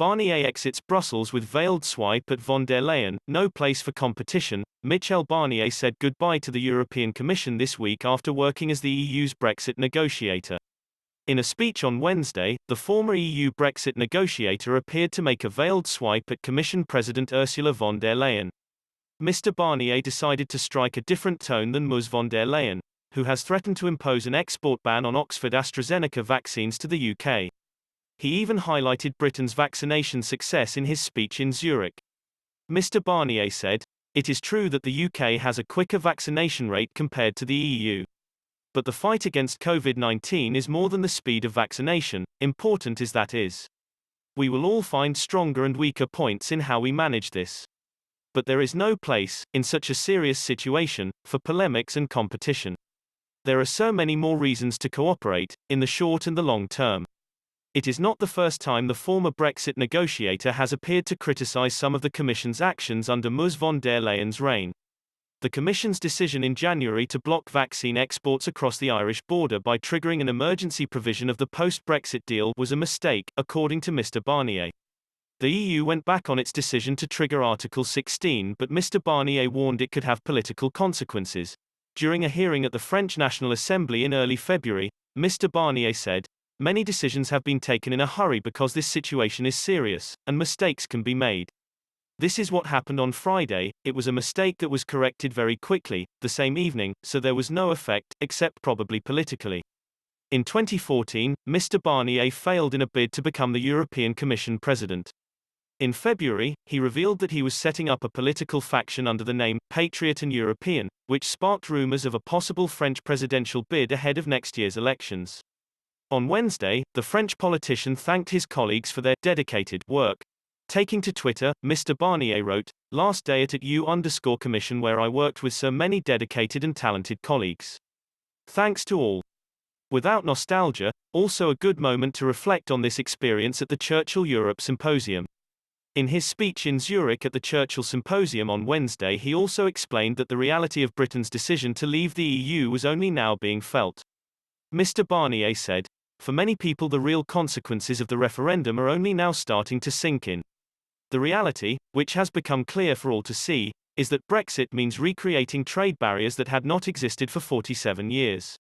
Barnier exits Brussels with veiled swipe at von der Leyen, no place for competition. Michel Barnier said goodbye to the European Commission this week after working as the EU's Brexit negotiator. In a speech on Wednesday, the former EU Brexit negotiator appeared to make a veiled swipe at Commission President Ursula von der Leyen. Mr. Barnier decided to strike a different tone than Ms. von der Leyen, who has threatened to impose an export ban on Oxford AstraZeneca vaccines to the UK. He even highlighted Britain's vaccination success in his speech in Zurich. Mr. Barnier said, "It is true that the UK has a quicker vaccination rate compared to the EU. But the fight against COVID-19 is more than the speed of vaccination, important is that is. We will all find stronger and weaker points in how we manage this. But there is no place, in such a serious situation, for polemics and competition. There are so many more reasons to cooperate, in the short and the long term." It is not the first time the former Brexit negotiator has appeared to criticize some of the Commission's actions under Ms. von der Leyen's reign. The Commission's decision in January to block vaccine exports across the Irish border by triggering an emergency provision of the post-Brexit deal was a mistake, according to Mr. Barnier. The EU went back on its decision to trigger Article 16, but Mr. Barnier warned it could have political consequences. During a hearing at the French National Assembly in early February, Mr. Barnier said, "Many decisions have been taken in a hurry because this situation is serious, and mistakes can be made. This is what happened on Friday. It was a mistake that was corrected very quickly, the same evening, so there was no effect, except probably politically." In 2014, Mr. Barnier failed in a bid to become the European Commission president. In February, he revealed that he was setting up a political faction under the name Patriot and European, which sparked rumors of a possible French presidential bid ahead of next year's elections. On Wednesday, the French politician thanked his colleagues for their dedicated work. Taking to Twitter, Mr. Barnier wrote, "Last day at EU_Commission where I worked with so many dedicated and talented colleagues. Thanks to all. Without nostalgia, also a good moment to reflect on this experience at the Churchill Europe Symposium." In his speech in Zurich at the Churchill Symposium on Wednesday, he also explained that the reality of Britain's decision to leave the EU was only now being felt. Mr. Barnier said, "For many people the real consequences of the referendum are only now starting to sink in. The reality, which has become clear for all to see, is that Brexit means recreating trade barriers that had not existed for 47 years.